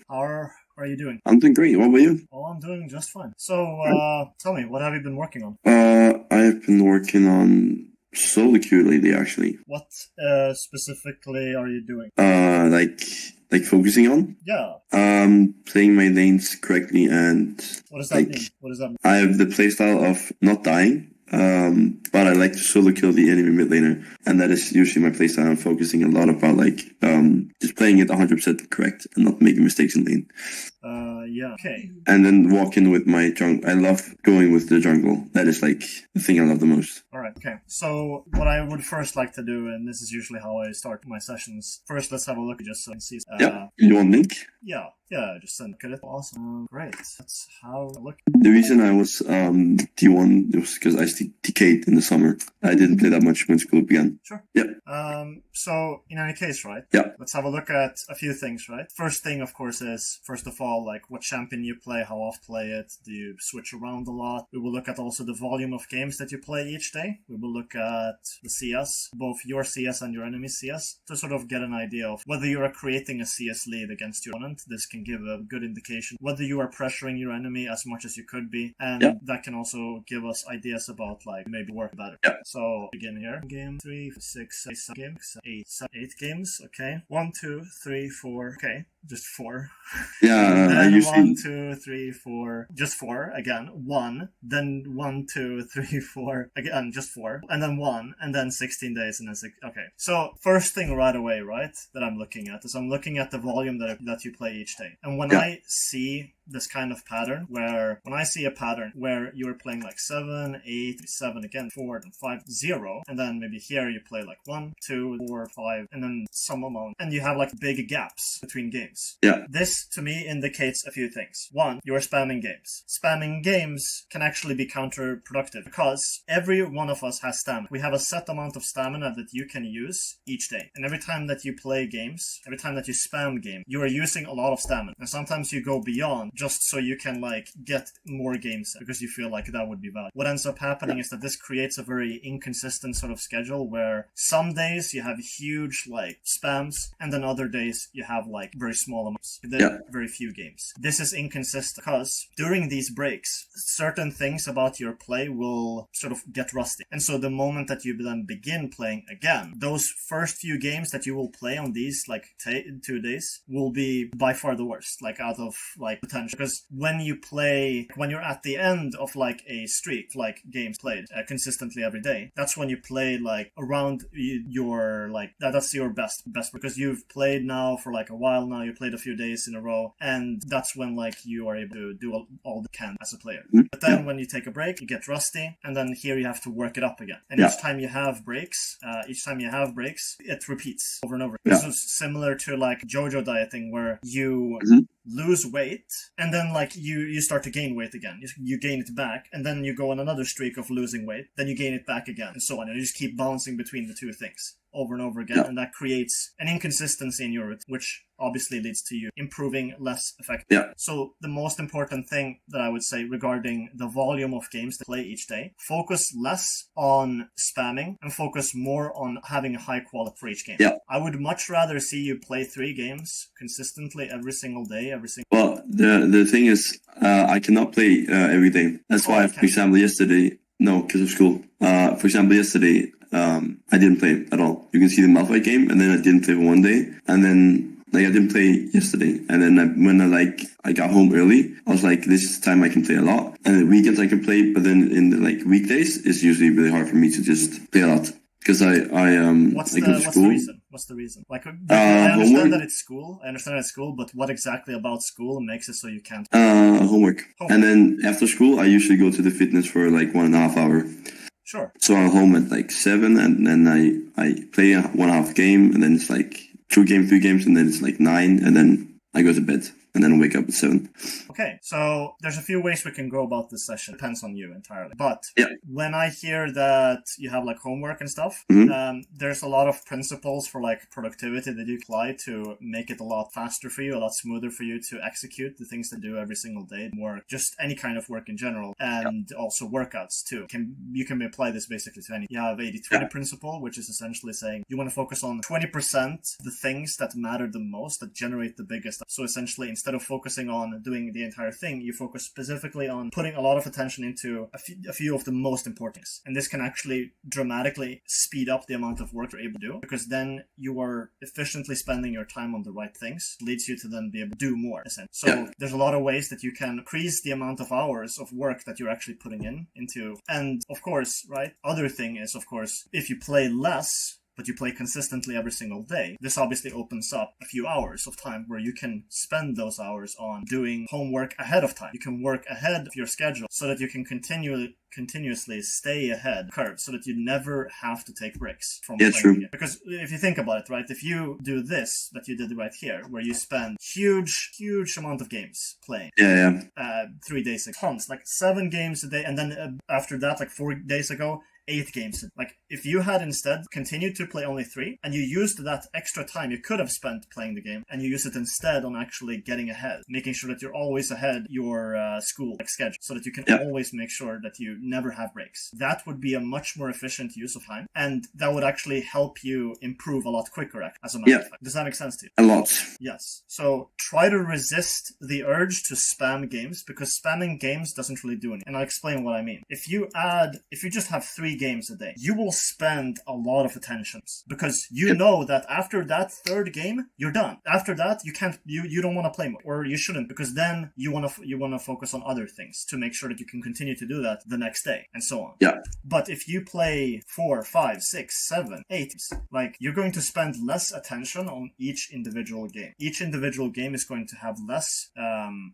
How are you doing? I'm doing great. What about you? Oh, I'm doing just fine. So, tell me, what have you been working on? I've been working on solo queue lately, actually. What specifically are you doing? Like focusing on Yeah. playing my lanes correctly, and What does that like mean? What does that mean? I have the playstyle of not dying. But I like to solo kill the enemy mid laner, and that is usually my playstyle. I'm focusing a lot about just playing it 100% correct and not making mistakes in lane. Yeah. Okay. And then walk in with my jungle. I love going with the jungle. That is like the thing I love the most. All right. Okay. So, what I would first like to do, and this is usually how I start my sessions. First, let's have a look just so you can see. Yeah, you want link? Yeah. Yeah. Just send look at it. Awesome. Great. That's how I look. The reason I was D1 was because I TK'd in the summer. I didn't play that much when school began. Sure. Yeah. So in any case, right? Yeah. Let's have a look at a few things, right? First thing, of course, is first of all, like what champion you play, how often play it, do you switch around a lot? We will look at also the volume of games that you play each day. We will look at the CS, both your CS and your enemy's CS, to sort of get an idea of whether you are creating a CS lead against your opponent. This can give a good indication whether you are pressuring your enemy as much as you could be, and that can also give us ideas about like maybe work better. Yeah. So begin here. Game 3, 6, 7 games, 8 games. Okay. 1, 2, 3, 4. Okay, just 4. Yeah, then I usually 1, 2, 3, 4. Just 4 again. 1. Then 1, 2, 3, 4 again. Just 4. And then 1. And then 16 days. And then 6. Okay. So first thing right away, right, that I'm looking at is I'm looking at the volume that you play each day. And when I see this kind of pattern when I see a pattern where you're playing like 7, 8, 7 again, 4, and 5, 0, and then maybe here you play like 1, 2, 4, 5, and then some amount, and you have like big gaps between games. Yeah. This to me indicates a few things. One, you're spamming games. Spamming games can actually be counterproductive because every one of us has stamina. We have a set amount of stamina that you can use each day. And every time that you play games, every time that you spam game, you are using a lot of stamina. And sometimes you go beyond just so you can like get more games because you feel like that would be valuable. What ends up happening is that this creates a very inconsistent sort of schedule where some days you have huge like spams and then other days you have like very small amounts. Very few games. This is inconsistent because during these breaks, certain things about your play will sort of get rusty. And so the moment that you then begin playing again, those first few games that you will play on these like 2 days will be by far the worst, like out of like potential. Because when you're at the end of like a streak, like games played consistently every day, that's when you play like around your like that's your best because you've played now for like a while now, you played a few days in a row, and that's when like you are able to do all the can as a player. But then when you take a break, you get rusty, and then here you have to work it up again. And each time you have breaks, it repeats over and over. This is similar to like JoJo dieting, where you lose weight and then like you start to gain weight again. You gain it back, and then you go on another streak of losing weight, then you gain it back again, and so on. And you just keep bouncing between the two things over and over again, and that creates an inconsistency in your route, which obviously leads to you improving less effectively. So the most important thing that I would say regarding the volume of games to play each day, focus less on spamming and focus more on having a high quality for each game. I would much rather see you play 3 games consistently every single day, Well, the thing is, I cannot play every day. That's why, for example, yesterday, no, because of school. For example, yesterday, I didn't play at all. You can see the Malphite game, and then I didn't play for one day, and then like I didn't play yesterday, and then when I got home early, I was like, this is the time I can play a lot, and the weekends I can play, but then in the like weekdays, it's usually really hard for me to just play a lot because I What's the reason? Like, I understand that it's school. But what exactly about school makes it so you can't? Homework. And then after school, I usually go to the fitness for like 1.5 hours. Sure. So I'm home at like 7, and then I play a 1.5 game, and then it's like 2 games, 3 games, and then it's like 9, and then I go to bed. And then wake up at 7. Okay, so there's a few ways we can go about this session. Depends on you entirely. But when I hear that you have like homework and stuff, there's a lot of principles for like productivity that you apply to make it a lot faster for you, a lot smoother for you to execute the things to do every single day, work, just any kind of work in general, and also workouts too. You can apply this basically to any. You have 80-20 principle, which is essentially saying you want to focus on 20% the things that matter the most, that generate the biggest. So essentially, instead instead of focusing on doing the entire thing, you focus specifically on putting a lot of attention into a few of the most important things. And this can actually dramatically speed up the amount of work you're able to do, because then you are efficiently spending your time on the right things, leads you to then be able to do more, essentially. So there's a lot of ways that you can increase the amount of hours of work that you're actually putting into. And of course, right, other thing is, of course, if you play less, but you play consistently every single day, this obviously opens up a few hours of time where you can spend those hours on doing homework ahead of time. You can work ahead of your schedule so that you can continuously stay ahead curve, so that you never have to take breaks from playing the game. Because if you think about it, right, if you do this that you did right here, where you spend huge amount of games playing 3 days ago, tons, like 7 games a day, and then after that, like 4 days ago, 8 games. Like, if you had instead continued to play only 3, and you used that extra time you could have spent playing the game, and you use it instead on actually getting ahead, making sure that you're always ahead your school schedule, so that you can always make sure that you never have breaks. That would be a much more efficient use of time, and that would actually help you improve a lot quicker, as a matter of fact. Does that make sense to you? A lot. Yes. So try to resist the urge to spam games, because spamming games doesn't really do anything. And I'll explain what I mean. If you just have 3 games a day, you will spend a lot of attentions, because you know that after that 3rd game, you're done. After that, you don't want to play more, or you shouldn't, because then you want to focus on other things to make sure that you can continue to do that the next day, and so on. But if you play 4, 5, 6, 7, 8, like, you're going to spend less attention on each individual game. Each individual game is going to have less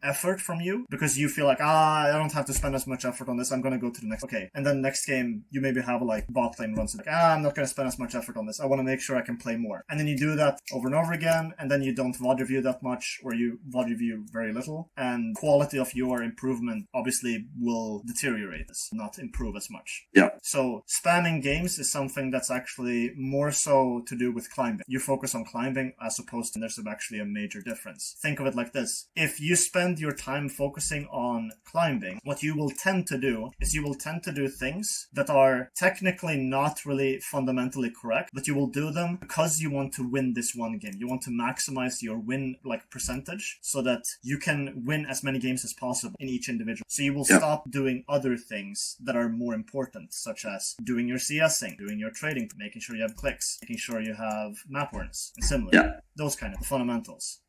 effort from you, because you feel like, I don't have to spend as much effort on this, I'm going to go to the next. Okay, and then next game, you maybe have like bot lane runs, like, I'm not going to spend as much effort on this, I want to make sure I can play more. And then you do that over and over again, and then you don't VOD review that much, or you VOD review very little, and quality of your improvement obviously will deteriorate, not improve as much. So spamming games is something that's actually more so to do with climbing. You focus on climbing as opposed to, there's actually a major difference. Think of it like this. If you spend your time focusing on climbing, what you will tend to do is you will tend to do things that are technically not really fundamentally correct, but you will do them because you want to win this one game. You want to maximize your win percentage so that you can win as many games as possible in each individual. So you will stop doing other things that are more important, such as doing your CSing, doing your trading, making sure you have clicks, making sure you have map awareness, and similar. Those kind of fundamentals.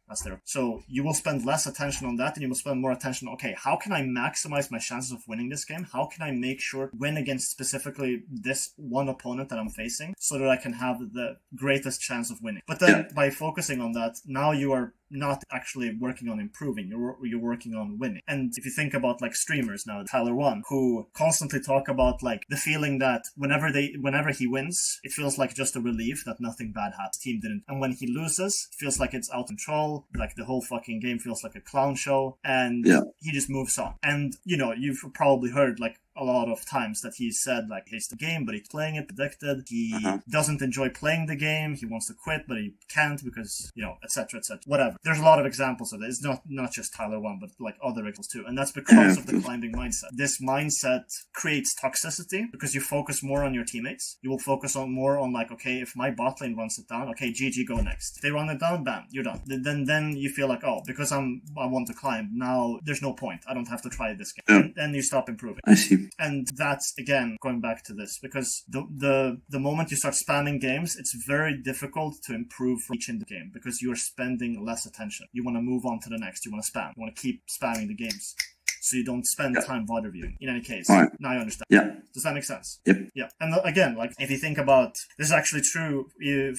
So you will spend less attention on that, and you will spend more attention, okay, how can I maximize my chances of winning this game? How can I make sure win against specifically this one opponent that I'm facing, so that I can have the greatest chance of winning? But then by focusing on that, now you are not actually working on improving, you're working on winning. And if you think about like streamers now, Tyler One, who constantly talk about like the feeling that whenever he wins, it feels like just a relief that nothing bad happens. Team didn't. And when he loses, it feels like it's out of control, like the whole fucking game feels like a clown show, and he just moves on. And you've probably heard like a lot of times that he said like he hates the game, but he's playing it, addicted. He doesn't enjoy playing the game. He wants to quit, but he can't because, etc., whatever. There's a lot of examples of it. It's not just Tyler One, but like other examples too. And that's because of the climbing mindset. This mindset creates toxicity because you focus more on your teammates. You will focus more on like, okay, if my bot lane runs it down, okay, GG, go next. If they run it down, bam, you're done. Then you feel like, oh, because I want to climb, now there's no point. I don't have to try this game. And then you stop improving. I see. And that's, again, going back to this, because the moment you start spamming games, it's very difficult to improve for each in the game, because you're spending less attention. You want to move on to the next. You want to spam. You want to keep spamming the games, so you don't spend time VOD reviewing. In any case, now you understand. Does that make sense? Yep. And again, like, if you think about, this is actually true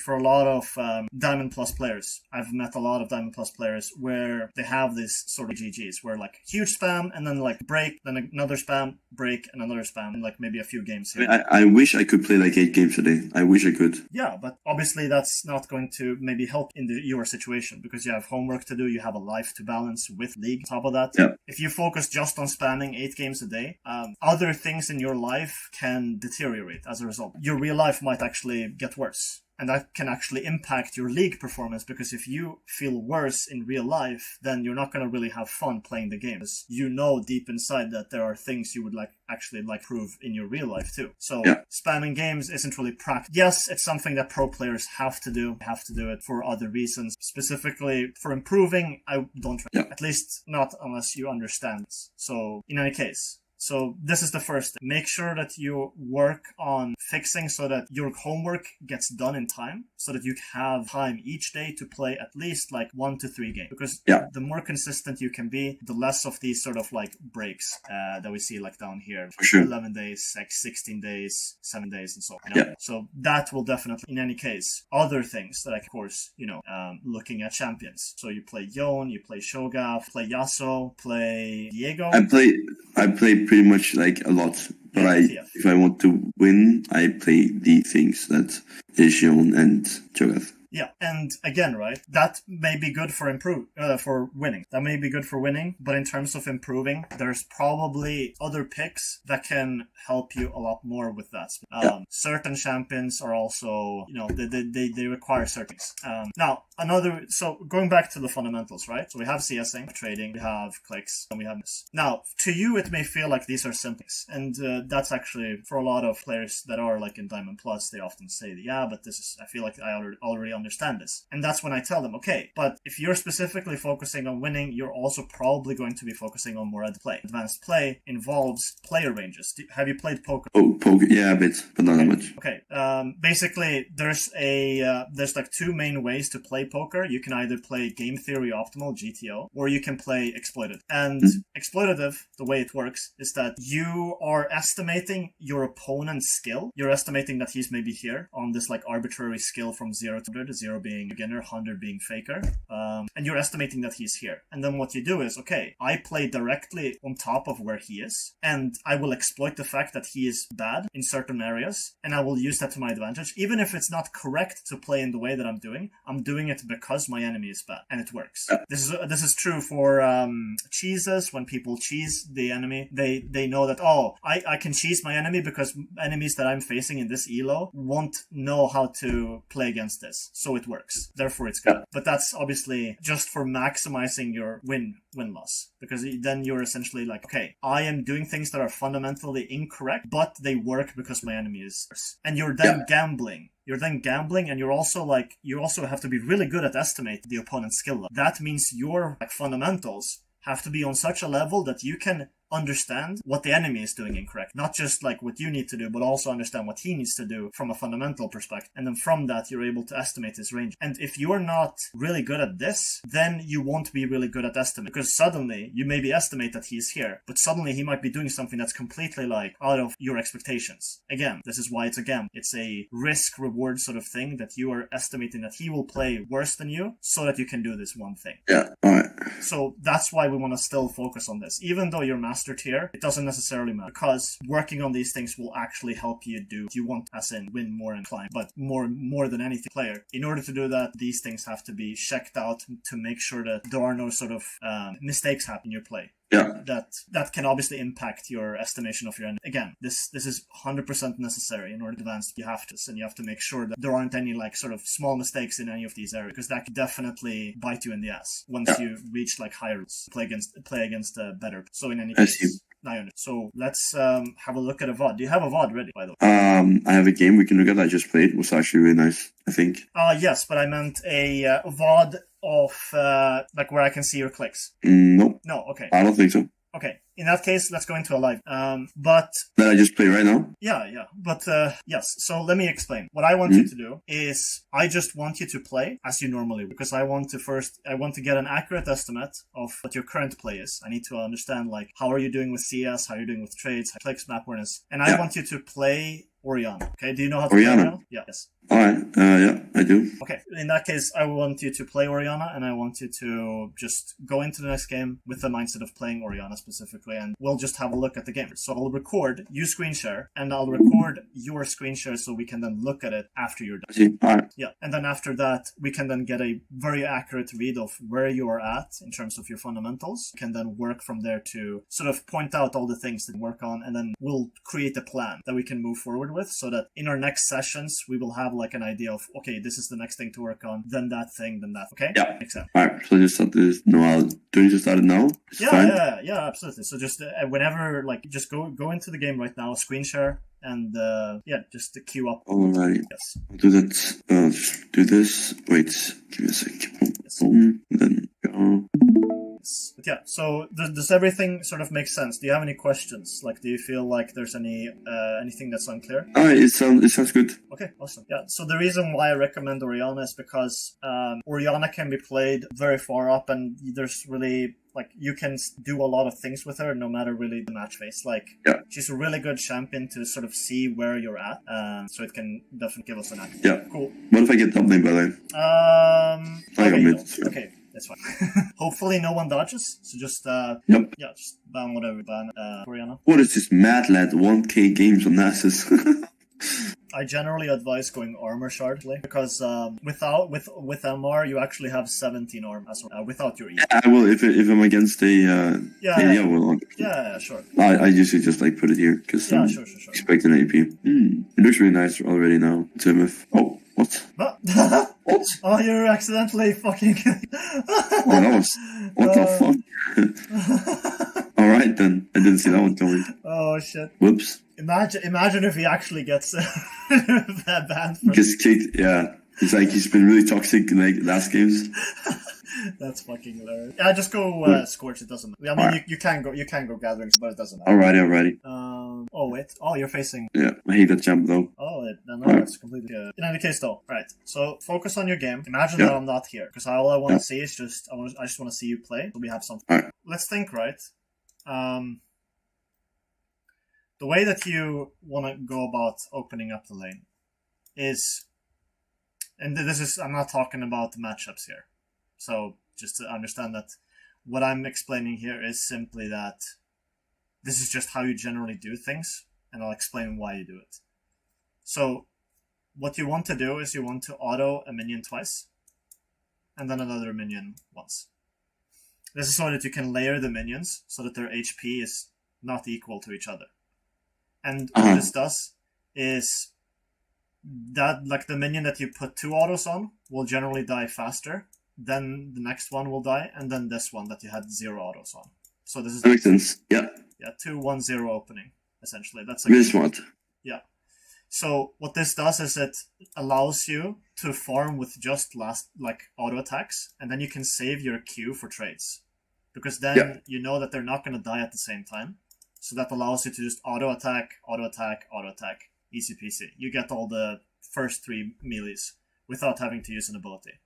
for a lot of Diamond Plus players. I've met a lot of Diamond Plus players where they have this sort of GGs, where like huge spam, and then like break, then another spam, break, and another spam, and like maybe a few games here. I wish I could play like 8 games a day. I wish I could. Yeah, but obviously that's not going to maybe help in your situation, because you have homework to do, you have a life to balance with League. On top of that, if you focus just on spamming 8 games a day, other things in your life can deteriorate as a result. Your real life might actually get worse. And that can actually impact your league performance, because if you feel worse in real life, then you're not going to really have fun playing the game. Because you know deep inside that there are things you would actually prove in your real life too. So spamming games isn't really practical. Yes, it's something that pro players have to do. They have to do it for other reasons. Specifically for improving, I don't, at least not unless you understand this. So in any case, so this is the first thing. Make sure that you work on fixing so that your homework gets done in time, so that you have time each day to play at least 1 to 3 games. Because the more consistent you can be, the less of these sort of breaks that we see down here. For sure. 11 days, 16 days, 7 days, and so on. So that will definitely, in any case, other things that of course, looking at champions. So you play Yone, you play Shoga, play Yasuo, play Diego. I play pretty much a lot, but if I want to win, I play the things that is Yone and Cho'Gath. Yeah, and again, right, that may be good for for winning. That may be good for winning, but in terms of improving, there's probably other picks that can help you a lot more with that. Certain champions are also, they require certain things. Now, so going back to the fundamentals, right? So we have CSing, trading, we have clicks, and we have this. Now, to you, it may feel like these are simple, and that's actually, for a lot of players that are in Diamond Plus, they often say, but this is, I feel like I already understand this. And that's when I tell them, okay, but if you're specifically focusing on winning, you're also probably going to be focusing on more advanced play. Advanced play involves player ranges. Have you played poker? Oh, poker, yeah, a bit, but not that much. Okay, basically, there's two main ways to play poker. You can either play game theory optimal, GTO, or you can play exploitative. And exploitative, the way it works is that you are estimating your opponent's skill. You're estimating that he's maybe here on this arbitrary skill from 0 to 100, 0 being beginner, 100 being faker. And you're estimating that he's here. And then what you do is, okay, I play directly on top of where he is, and I will exploit the fact that he is bad in certain areas, and I will use that to my advantage. Even if it's not correct to play in the way that I'm doing it because my enemy is bad, and it works. This is true for cheeses. When people cheese the enemy, they know that, I can cheese my enemy because enemies that I'm facing in this elo won't know how to play against this. So it works. Therefore, it's good. But that's obviously just for maximizing your win-loss. Because then you're essentially okay, I am doing things that are fundamentally incorrect, but they work because my enemy is worse. And you're then gambling. You're then gambling, and you're also you also have to be really good at estimating the opponent's skill level. That means your fundamentals have to be on such a level that you can understand what the enemy is doing incorrect. Not just what you need to do, but also understand what he needs to do from a fundamental perspective. And then from that, you're able to estimate his range. And if you're not really good at this, then you won't be really good at estimate. Because suddenly, you maybe estimate that he's here, but suddenly he might be doing something that's completely out of your expectations. Again, this is why it's a gamble. It's a risk-reward sort of thing that you are estimating that he will play worse than you so that you can do this one thing. Yeah, alright. So that's why we want to still focus on this. Even though you're master tier, it doesn't necessarily matter, because working on these things will actually help you do what you want, as in win more and climb. But more than anything, player, in order to do that, these things have to be checked out to make sure that there are no sort of mistakes happen in your play. Yeah. That can obviously impact your estimation of your enemy. Again, this is 100% necessary in order to advance. You have to make sure that there aren't any sort of small mistakes in any of these areas, because that could definitely bite you in the ass once you reach higher rules. Play against better. So in any case, so let's have a look at a VOD. Do you have a VOD ready, by the way? I have a game we can look at. I just played. It was actually really nice, I think. Yes, but I meant a VOD of where I can see your clicks. No. No, okay. I don't think so. Okay, in that case, let's go into a live. But that I just play right now? Yeah. But yes, so let me explain. What I want you to do is I just want you to play as you normally would, because I want to get an accurate estimate of what your current play is. I need to understand how are you doing with CS, how are you doing with trades, clicks, map awareness, and I want you to play Orianna. Okay, do you know how to play Orianna? Yes. Alright, yeah, I do. Okay, in that case, I want you to play Orianna, and I want you to just go into the next game with the mindset of playing Orianna specifically, and we'll just have a look at the game. So I'll record, you screen share, and I'll record your screen share so we can then look at it after you're done. I see, alright. Yeah, and then after that, we can then get a very accurate read of where you are at in terms of your fundamentals. We can then work from there to sort of point out all the things that work on, and then we'll create a plan that we can move forward with, so that in our next sessions, we will have have like an idea of, okay, this is the next thing to work on, then that thing, then that. Okay? Yeah. Makes sense. Alright, so I just start this. No, do you just start it now? It's fine. Yeah, absolutely. So just whenever, like, just go into the game right now, screen share, and just queue up. Alrighty. Yes. I'll do that. Just do this. Wait, give me a sec. Yes. Boom, then go. But yeah, so does everything sort of make sense? Do you have any questions? Like, do you feel like there's anything that's unclear? Alright, it sounds good. Okay, awesome. Yeah, so the reason why I recommend Orianna is because Orianna can be played very far up, and there's really, like, you can do a lot of things with her no matter really the match phase. Like, she's a really good champion to sort of see where you're at, so it can definitely give us an act. Yeah. Cool. What if I get doubling, by the way? I got mid. Okay. That's fine. Hopefully no one dodges, so just just ban whatever, ban Orianna. What is this mad lad 1k games on Nasus? I generally advise going armor shard because with MR you actually have 17 armor without your E. I will if I'm against a I will. Yeah, sure. I usually just like put it here because sure. expect an AP. It looks really nice already now. TMF. Oh, what? What? Oh, you're accidentally fucking. What the fuck? All right then, I didn't see that one coming. Oh shit! Whoops. Imagine if he actually gets that banned. Gets kicked. Yeah, it's like he's been really toxic in like last games. That's fucking hilarious. Yeah, just go Scorch. It doesn't matter. I mean, you can go gatherings, but it doesn't matter. Alrighty. Oh wait. Oh, you're facing. Yeah, I hate that jump though. Oh, it's completely good. In any case, though, right. So focus on your game. Imagine that I'm not here because all I want to see is I just want to see you play. So we have something. All right. Let's think, right? The way that you want to go about opening up the lane is, and I'm not talking about the matchups here. So just to understand that what I'm explaining here is simply that this is just how you generally do things, and I'll explain why you do it. So what you want to do is you want to auto a minion twice, and then another minion once. This is so that you can layer the minions so that their HP is not equal to each other. And what this does is that, like, the minion that you put 2 autos on will generally die faster, then the next one will die, and then this one that you had 0 autos on. So this is... That makes sense, yeah. Yeah, 2-1-0 opening, essentially. That's really smart. Yeah. So what this does is it allows you to farm with just auto attacks, and then you can save your Q for trades. Because then you know that they're not going to die at the same time. So that allows you to just auto attack, easy peasy. You get all the first 3 melees without having to use an ability.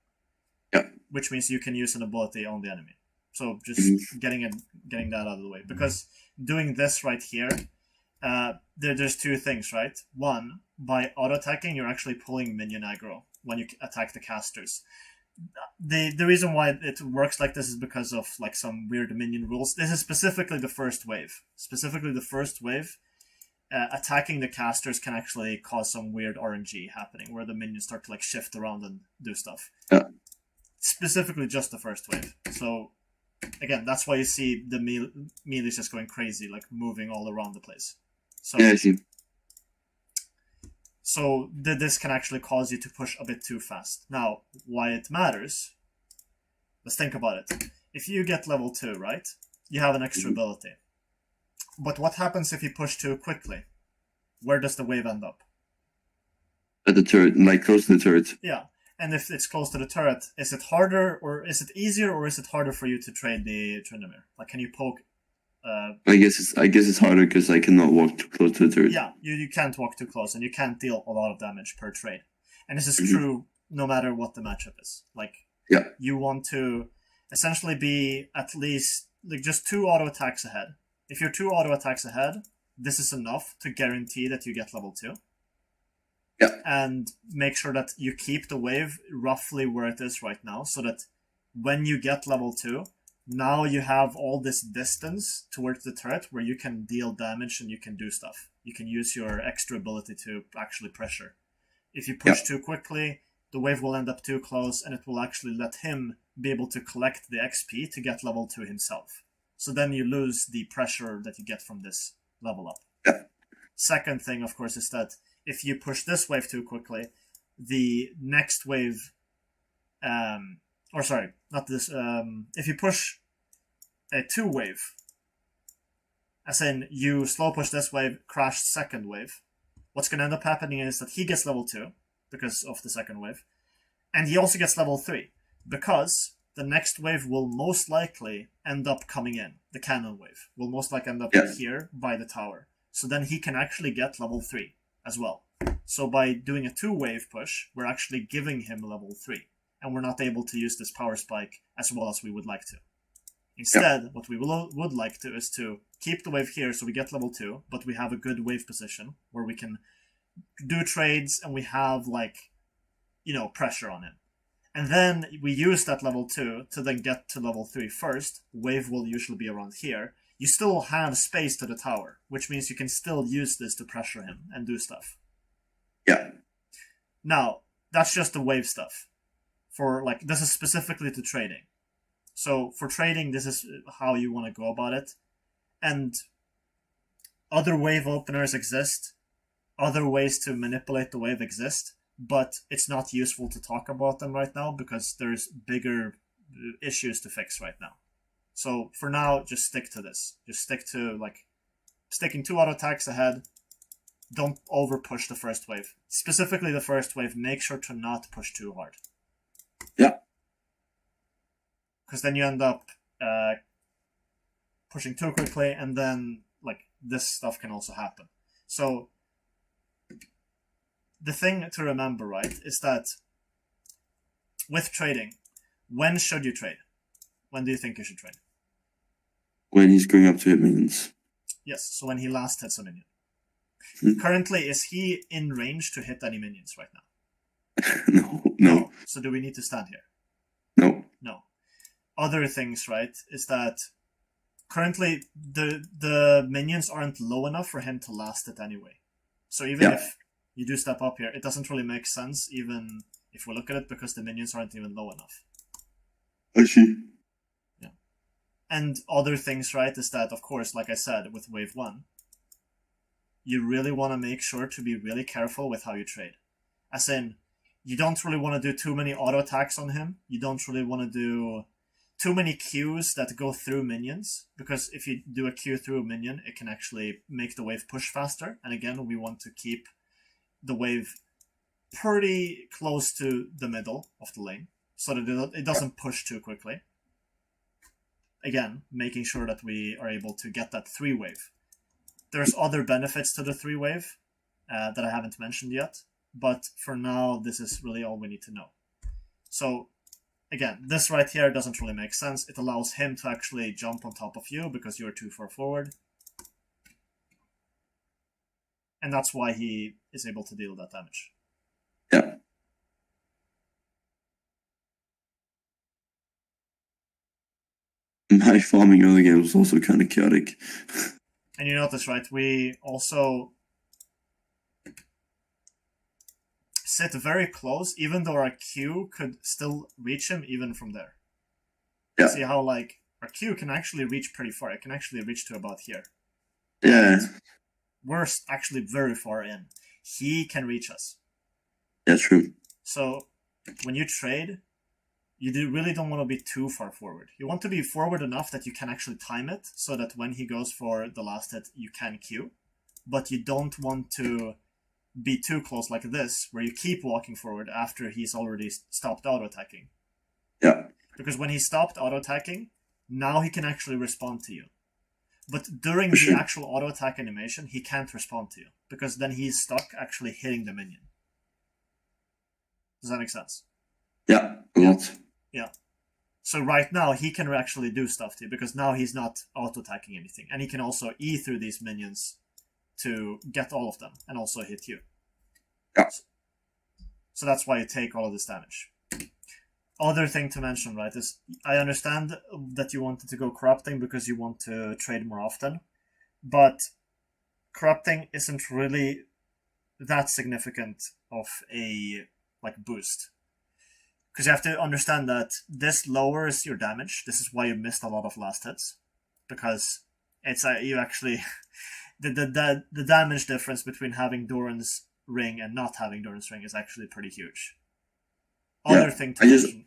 Yeah. Which means you can use an ability on the enemy. So just getting that out of the way. Because doing this right here, there's 2 things, right? One, by auto-attacking, you're actually pulling minion aggro when you attack the casters. The reason why it works like this is because of like some weird minion rules. This is specifically the first wave. Attacking the casters can actually cause some weird RNG happening where the minions start to like shift around and do stuff. Yeah. Specifically just the first wave. So again, that's why you see the melees just going crazy, like moving all around the place. So, yeah, I see. So this can actually cause you to push a bit too fast. Now, why it matters, let's think about it. If you get level 2, right, you have an extra ability. But what happens if you push too quickly? Where does the wave end up? At the turret, like close to the turret. Yeah, and if it's close to the turret, is it harder, or is it easier, or is it harder for you to trade the Tryndamere? Like, can you poke... I guess it's harder because I cannot walk too close to the turret. Yeah, you can't walk too close, and you can't deal a lot of damage per trade. And this is true no matter what the matchup is. Like, you want to essentially be at least like just 2 auto attacks ahead. If you're 2 auto attacks ahead, this is enough to guarantee that you get level 2. Yeah. And make sure that you keep the wave roughly where it is right now, so that when you get level 2, now you have all this distance towards the turret where you can deal damage and you can do stuff. You can use your extra ability to actually pressure. If you push too quickly, the wave will end up too close, and it will actually let him be able to collect the XP to get level 2 himself. So then you lose the pressure that you get from this level up. Yeah. Second thing, of course, is that if you push this wave too quickly, the next wave, or sorry, not this, if you push a 2 wave, as in you slow push this wave, crash second wave, what's going to end up happening is that he gets level 2 because of the second wave, and he also gets level 3 because the next wave will most likely end up coming in. The cannon wave will most likely end up here by the tower. So then he can actually get level 3 as well. So by doing a 2 wave push, we're actually giving him level 3. And we're not able to use this power spike as well as we would like to. Instead, what we would like to is to keep the wave here so we get level 2, but we have a good wave position where we can do trades and we have, like, you know, pressure on him. And then we use that level 2 to then get to level 3 first. Wave will usually be around here. You still have space to the tower, which means you can still use this to pressure him and do stuff. Yeah. Now, that's just the wave stuff. For, like, this is specifically to trading. So for trading, this is how you want to go about it. And other wave openers exist. Other ways to manipulate the wave exist. But it's not useful to talk about them right now because there's bigger issues to fix right now. So for now, just stick to this. Just stick to, like, sticking 2 auto attacks ahead. Don't over push the first wave. Specifically the first wave, make sure to not push too hard. Yeah. Because then you end up pushing too quickly, and then, like, this stuff can also happen. So the thing to remember, right, is that with trading, when should you trade? When do you think you should trade? When he's going up to hit minions. Yes, so when he last hits a minion. Hmm. Currently, is he in range to hit any minions right now? No. So do we need to stand here? No. Other things, right, is that currently the minions aren't low enough for him to last it anyway. So even if you do step up here, it doesn't really make sense, even if we look at it, because the minions aren't even low enough. I see. Yeah. And other things, right, is that, of course, like I said, with wave 1, you really want to make sure to be really careful with how you trade. As in, you don't really want to do too many auto attacks on him. You don't really want to do too many Qs that go through minions, because if you do a Q through a minion, it can actually make the wave push faster. And again, we want to keep the wave pretty close to the middle of the lane so that it doesn't push too quickly. Again, making sure that we are able to get that 3 wave. There's other benefits to the 3 wave that I haven't mentioned yet, but for now, this is really all we need to know. So again, this right here doesn't really make sense. It allows him to actually jump on top of you because you're too far forward. And that's why he is able to deal that damage. Yeah. My farming early game was also kind of chaotic. And you notice, right, we also sit very close, even though our Q could still reach him even from there. Yeah. See how, like, our Q can actually reach pretty far. It can actually reach to about here. Yeah. We're actually very far in. He can reach us. That's true. So when you trade, you really don't want to be too far forward. You want to be forward enough that you can actually time it, so that when he goes for the last hit, you can Q. But you don't want to be too close like this, where you keep walking forward after he's already stopped auto-attacking. Yeah. Because when he stopped auto-attacking, now he can actually respond to you. But during the actual auto-attack animation, he can't respond to you, because then he's stuck actually hitting the minion. Does that make sense? Yeah, a lot. Yeah. So right now, he can actually do stuff to you, because now he's not auto-attacking anything. And he can also E through these minions to get all of them, and also hit you. Yeah. So that's why you take all of this damage. Other thing to mention, right, is I understand that you wanted to go corrupting because you want to trade more often, but corrupting isn't really that significant of a, like, boost. Because you have to understand that this lowers your damage. This is why you missed a lot of last hits, because it's you actually the damage difference between having Doran's ring and not having Doran's ring is actually pretty huge. Yeah, Other thing to mention.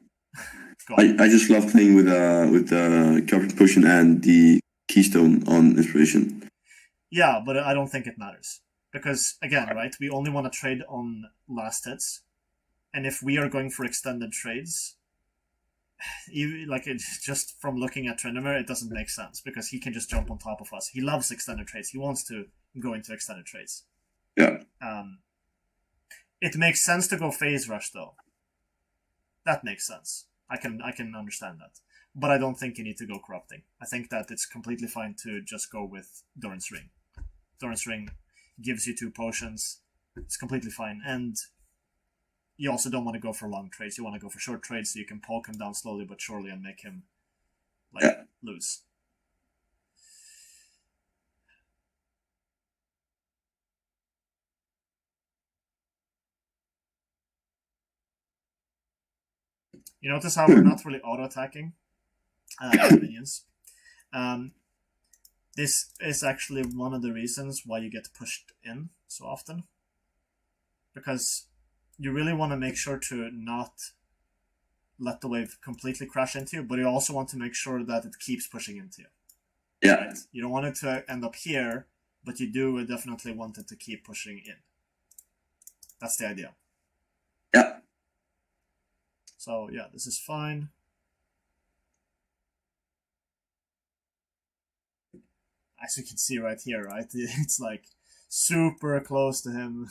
I just love playing with the corruption potion and the keystone on inspiration. Yeah, but I don't think it matters. Because, again, right, we only want to trade on last hits. And if we are going for extended trades, like, just from looking at Tryndamere, it doesn't make sense. Because he can just jump on top of us. He loves extended trades. He wants to go into extended trades. Yeah. It makes sense to go phase rush, though. That makes sense. I can understand that. But I don't think you need to go corrupting. I think that it's completely fine to just go with Doran's ring. Doran's ring gives you 2 potions. It's completely fine. And you also don't want to go for long trades. You want to go for short trades so you can poke him down slowly but surely and make him lose. You notice how we're not really auto-attacking minions. This is actually one of the reasons why you get pushed in so often. Because you really want to make sure to not let the wave completely crash into you, but you also want to make sure that it keeps pushing into you. Yeah. Right? You don't want it to end up here, but you do definitely want it to keep pushing in. That's the idea. Yeah. So, yeah, this is fine. As you can see right here, right? It's like super close to him.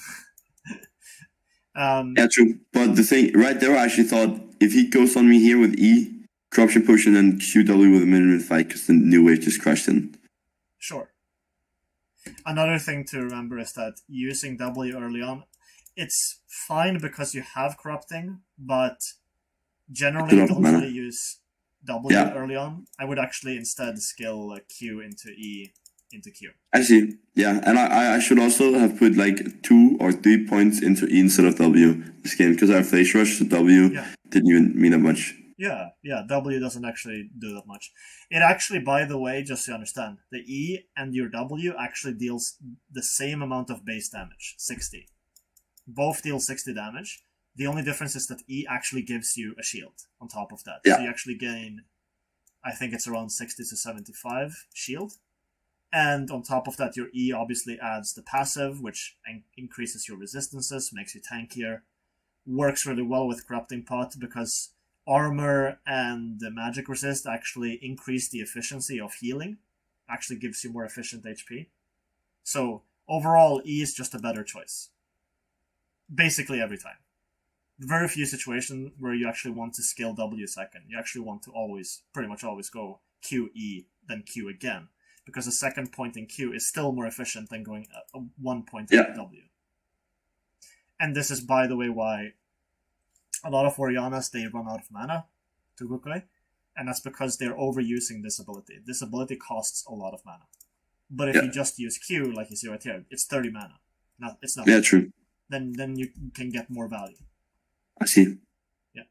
Yeah, true. But the thing, right there, I actually thought if he goes on me here with E, corruption potion, and QW with a minute fight, because the new wave just crashed in. Sure. Another thing to remember is that using W early on, it's fine because you have corrupting, but generally don't really use W early on. I would actually instead skill Q into E into Q. I see. Yeah, and I should also have put like 2 or 3 points into E instead of W this game because I have phase rush, so W didn't even mean that much. Yeah, W doesn't actually do that much. It actually, by the way, just so you understand, the E and your W actually deals the same amount of base damage, 60. Both deal 60 damage. The only difference is that E actually gives you a shield on top of that. Yeah. So you actually gain, I think it's around 60 to 75 shield. And on top of that, your E obviously adds the passive, which increases your resistances, makes you tankier. Works really well with Corrupting Pot because armor and the magic resist actually increase the efficiency of healing. Actually gives you more efficient HP. So overall, E is just a better choice. Basically every time. Very few situations where you actually want to scale W second. You actually want to pretty much always go Q, E, then Q again. Because a second point in Q is still more efficient than going 1 point in W. And this is, by the way, why a lot of Oriannas, they run out of mana to Gukui. And that's because they're overusing this ability. This ability costs a lot of mana. But if you just use Q, like you see right here, it's 30 mana. It's not. Yeah, true. Then you can get more value. I see. Yeah.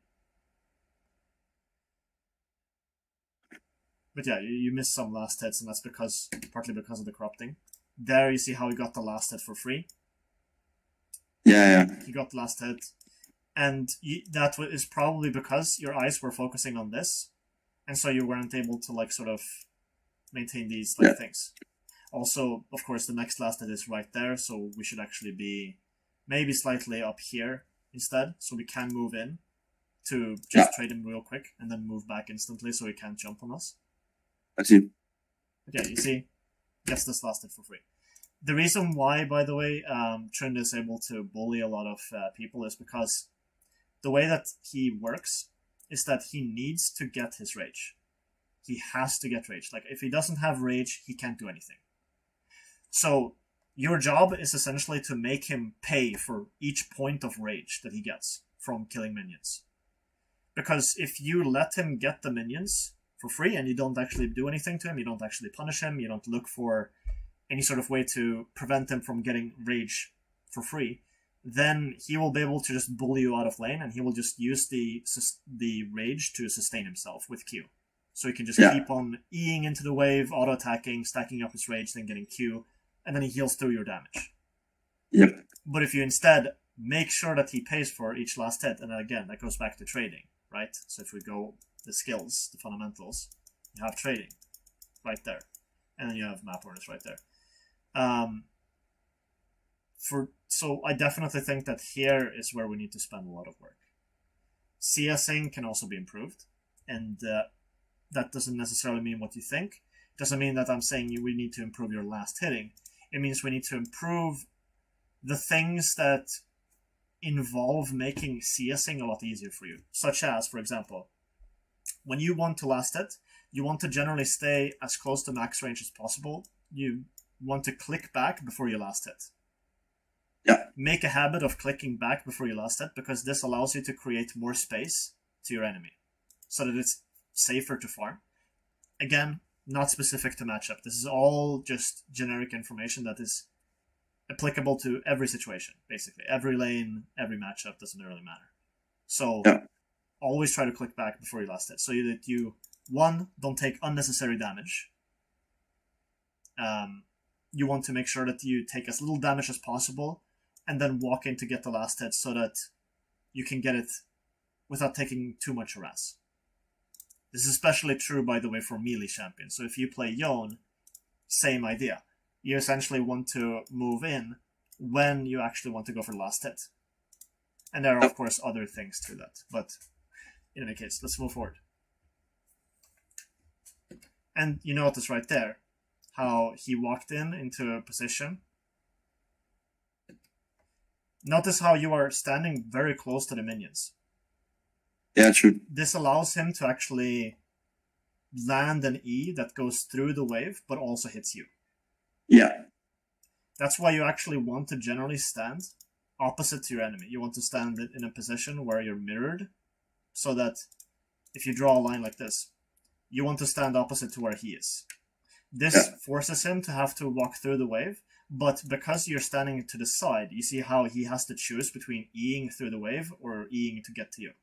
But yeah, you missed some last hits, and that's partly because of the corrupting. There you see how he got the last hit for free. Yeah. He got the last hit. And that is probably because your eyes were focusing on this, and so you weren't able to sort of maintain these things. Also, of course, the next last hit is right there, so we should actually be maybe slightly up here instead, so we can move in to just trade him real quick and then move back instantly so he can't jump on us. I see. But yeah, you see, gets this last hit for free. The reason why, by the way, Trynd is able to bully a lot of people is because the way that he works is that he needs to get his rage. He has to get rage. Like, if he doesn't have rage, he can't do anything. So, your job is essentially to make him pay for each point of rage that he gets from killing minions. Because if you let him get the minions for free and you don't actually do anything to him, you don't actually punish him, you don't look for any sort of way to prevent him from getting rage for free, then he will be able to just bully you out of lane, and he will just use the rage to sustain himself with Q. So he can just keep on Eing into the wave, auto-attacking, stacking up his rage, then getting Q, and then he heals through your damage. Yep. But if you instead make sure that he pays for each last hit, and again, that goes back to trading, right? So if we go the skills, the fundamentals, you have trading right there. And then you have map awareness right there. So I definitely think that here is where we need to spend a lot of work. CSing can also be improved, and that doesn't necessarily mean what you think. It doesn't mean that I'm saying we need to improve your last hitting. It means we need to improve the things that involve making CSing a lot easier for you. Such as, for example, when you want to last hit, you want to generally stay as close to max range as possible. You want to click back before you last hit. Yeah. Make a habit of clicking back before you last hit, because this allows you to create more space to your enemy so that it's safer to farm. Again, not specific to matchup. This is all just generic information that is applicable to every situation, basically. Every lane, every matchup, doesn't really matter. So always try to click back before you last hit, so that you, one, don't take unnecessary damage. You want to make sure that you take as little damage as possible, and then walk in to get the last hit so that you can get it without taking too much harass. This is especially true, by the way, for melee champions. So if you play Yone, same idea. You essentially want to move in when you actually want to go for the last hit. And there are, of course, other things to that. But in any case, let's move forward. And you notice right there how he walked into a position. Notice how you are standing very close to the minions. Yeah, true. This allows him to actually land an E that goes through the wave, but also hits you. Yeah. That's why you actually want to generally stand opposite to your enemy. You want to stand in a position where you're mirrored, so that if you draw a line like this, you want to stand opposite to where he is. This forces him to have to walk through the wave, but because you're standing to the side, you see how he has to choose between E-ing through the wave or E-ing to get to you.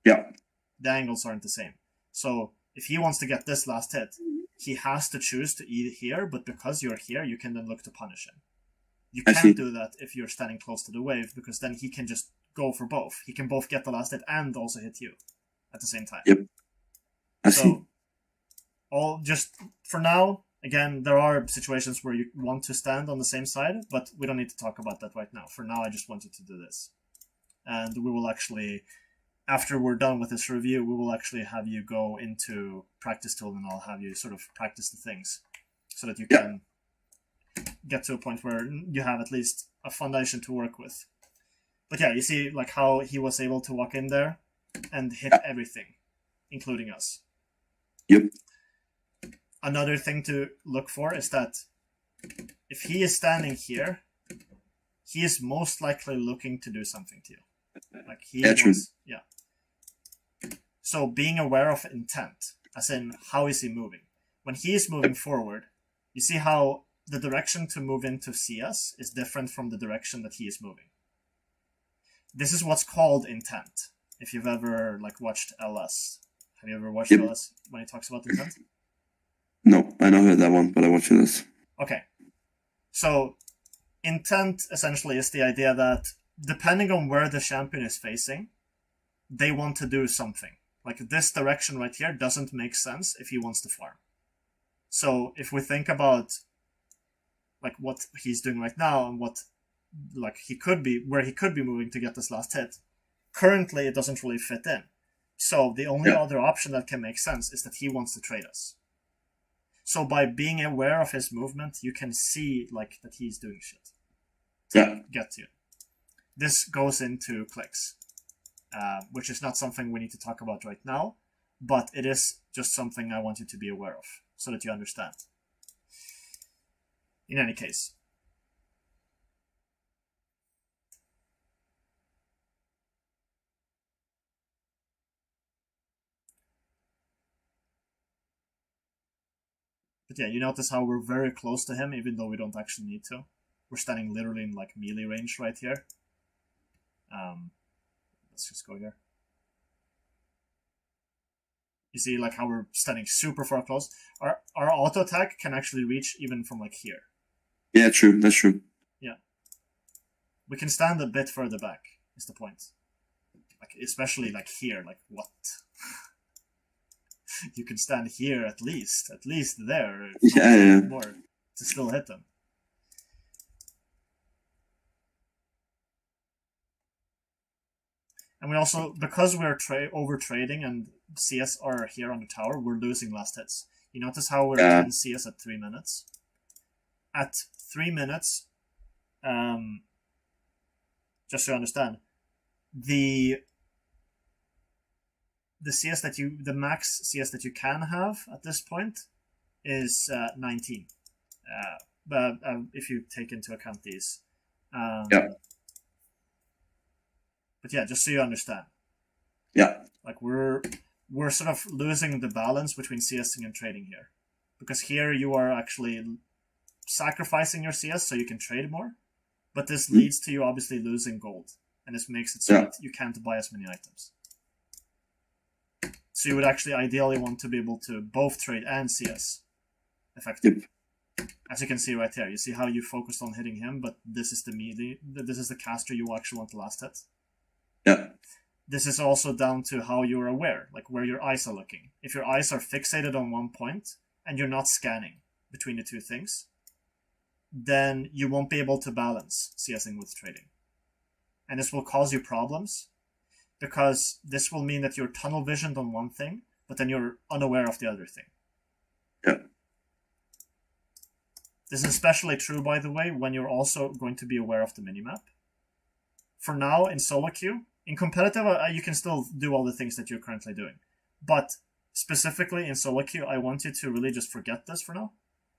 Yeah. The angles aren't the same. So if he wants to get this last hit, he has to choose to E here, but because you're here, you can then look to punish him. You can't do that if you're standing close to the wave, because then he can just go for both. He can both get the last hit and also hit you at the same time. Yep. I see. All just for now, again, there are situations where you want to stand on the same side, but we don't need to talk about that right now. For now, I just want you to do this. And we will actually, after we're done with this review, we will actually have you go into practice tool, and I'll have you sort of practice the things so that you can get to a point where you have at least a foundation to work with. But yeah, you see like how he was able to walk in there and hit everything, including us. Yep. Another thing to look for is that if he is standing here, he is most likely looking to do something to you. Like he wants, So being aware of intent, as in how is he moving. When he is moving forward, you see how the direction to move into CS is different from the direction that he is moving. This is what's called intent. If you've ever watched LS, have you ever watched LS when he talks about intent? No, I don't heard that one, but I watched this. Okay. So intent essentially is the idea that depending on where the champion is facing, they want to do something. Like this direction right here doesn't make sense if he wants to farm. So if we think about what he's doing right now and what where he could be moving to get this last hit, currently it doesn't really fit in. So the only other option that can make sense is that he wants to trade us. So by being aware of his movement, you can see that he's doing shit to get to you. This goes into clicks, which is not something we need to talk about right now, but it is just something I want you to be aware of so that you understand. In any case. But yeah, you notice how we're very close to him, even though we don't actually need to. We're standing literally in melee range right here. Let's just go here. You see how we're standing super far close. Our auto attack can actually reach even from here. Yeah, true. That's true. Yeah. We can stand a bit further back, is the point. Like, especially like here, like what? You can stand here at least there. Yeah. More to still hit them. And we also, because we're over trading and CS are here on the tower, we're losing last hits. You notice how we're 10 CS at 3 minutes? At 3 minutes, just so you understand, the CS that the max CS that you can have at this point is 19. But if you take into account these. But yeah, just so you understand. Yeah. Like we're sort of losing the balance between CSing and trading here. Because here you are actually sacrificing your CS so you can trade more. But this leads to you obviously losing gold. And this makes it so that you can't buy as many items. So you would actually ideally want to be able to both trade and CS effectively. As you can see right here, you see how you focused on hitting him, but this is the caster you actually want the last hit. Yeah. This is also down to how you're aware, like where your eyes are looking. If your eyes are fixated on one point and you're not scanning between the two things, then you won't be able to balance CSing with trading. And this will cause you problems because this will mean that you're tunnel visioned on one thing, but then you're unaware of the other thing. Yeah. This is especially true, by the way, when you're also going to be aware of the minimap. For now, in solo queue, in competitive, you can still do all the things that you're currently doing. But specifically in solo queue, I want you to really just forget this for now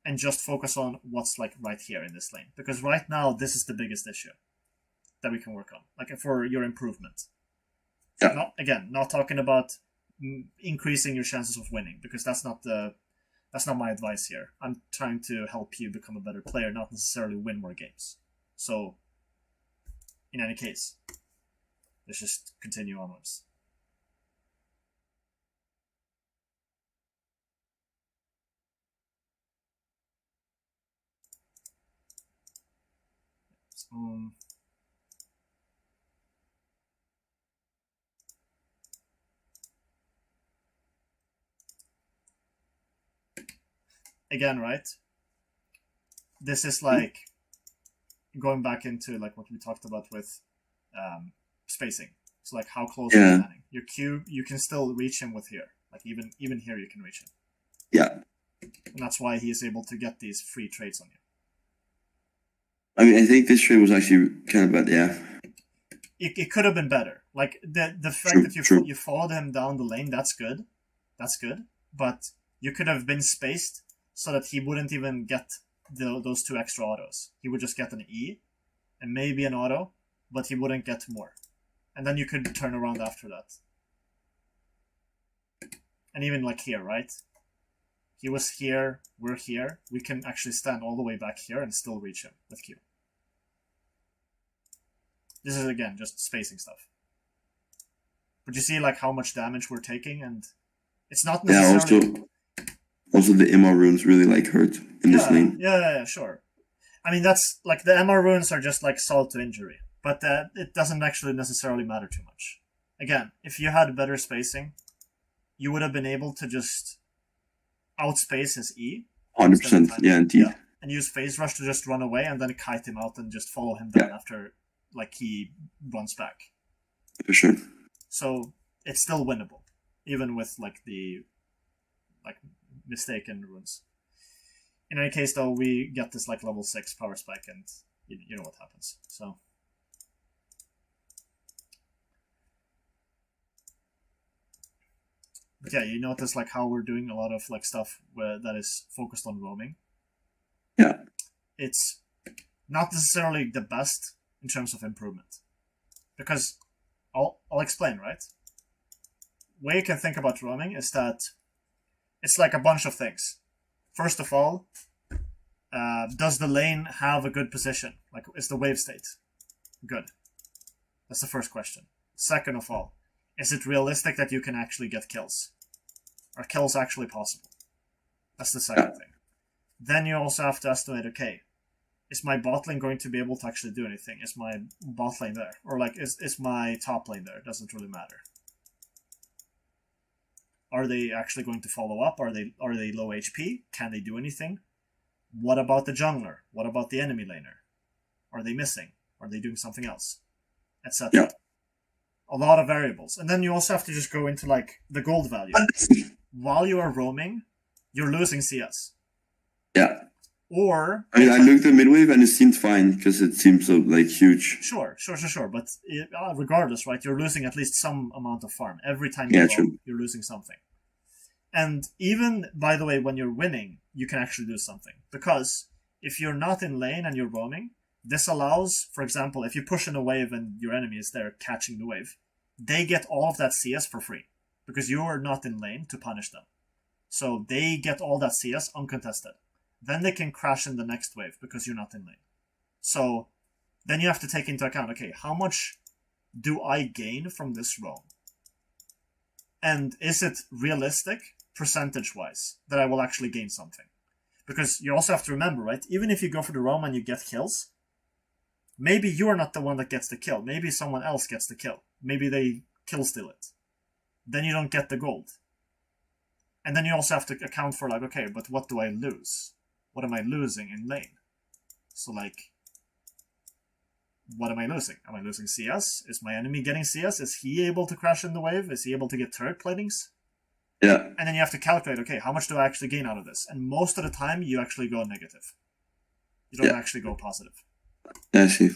and just focus on what's like right here in this lane. Because right now, this is the biggest issue that we can work on, like for your improvement. Yeah. Not talking about increasing your chances of winning, because that's not my advice here. I'm trying to help you become a better player, not necessarily win more games. So, in any case, let's just continue onwards. Again, right? This is like going back into like what we talked about with spacing. So like how close you're standing. Your Q, you can still reach him with here. Like even here you can reach him. Yeah. And that's why he is able to get these free trades on you. I mean, I think this trade was actually kind of bad, yeah. It could have been better. Like the fact that you followed him down the lane, that's good. That's good. But you could have been spaced so that he wouldn't even get those 2 extra autos. He would just get an E and maybe an auto, but he wouldn't get more. And then you could turn around after that. And even like here, right? He was here, we're here. We can actually stand all the way back here and still reach him with Q. This is, again, just spacing stuff. But you see like how much damage we're taking, and it's not necessarily... Also the MR runes really like hurt in this lane. Yeah, sure. I mean, that's like the MR runes are just like salt to injury, but it doesn't actually necessarily matter too much. Again, if you had better spacing, you would have been able to just outspace his E. 100%, yeah, indeed. Yeah. And use phase rush to just run away and then kite him out and just follow him down after like he runs back. For sure. So it's still winnable, even with like the mistaken runes. In any case, though, we get this like level 6 power spike, and you know what happens. So, but yeah, you notice like how we're doing a lot of like stuff that is focused on roaming. Yeah, it's not necessarily the best in terms of improvement, because I'll explain, right? Way you can think about roaming is that it's like a bunch of things. First of all, does the lane have a good position? Like, is the wave state good? That's the first question. Second of all, is it realistic that you can actually get kills? Are kills actually possible? That's the second thing. Then you also have to estimate, okay, is my bot lane going to be able to actually do anything? Is my bot lane there? Or like, is my top lane there? It doesn't really matter. Are they actually going to follow up? Are they low HP? Can they do anything? What about the jungler? What about the enemy laner? Are they missing? Are they doing something else? Etc. Yeah. A lot of variables. And then you also have to just go into like the gold value. While you are roaming, you're losing CS. Yeah. Or I mean, I looked at midwave and it seemed fine because it seems so like huge. Sure. But regardless, right? You're losing at least some amount of farm every time you roam. You're losing something. And even, by the way, when you're winning, you can actually do something. Because if you're not in lane and you're roaming, this allows, for example, if you push in a wave and your enemy is there catching the wave, they get all of that CS for free. Because you are not in lane to punish them. So they get all that CS uncontested. Then they can crash in the next wave because you're not in lane. So then you have to take into account, okay, how much do I gain from this roam? And is it realistic, percentage-wise, that I will actually gain something? Because you also have to remember, right, even if you go for the roam and you get kills, maybe you're not the one that gets the kill. Maybe someone else gets the kill. Maybe they kill steal it. Then you don't get the gold. And then you also have to account for, like, okay, but what do I lose? What am I losing in lane? So, like, what am I losing? Am I losing CS? Is my enemy getting CS? Is he able to crash in the wave? Is he able to get turret platings? Yeah. And then you have to calculate, okay, how much do I actually gain out of this? And most of the time, you actually go negative. You don't actually go positive. I see.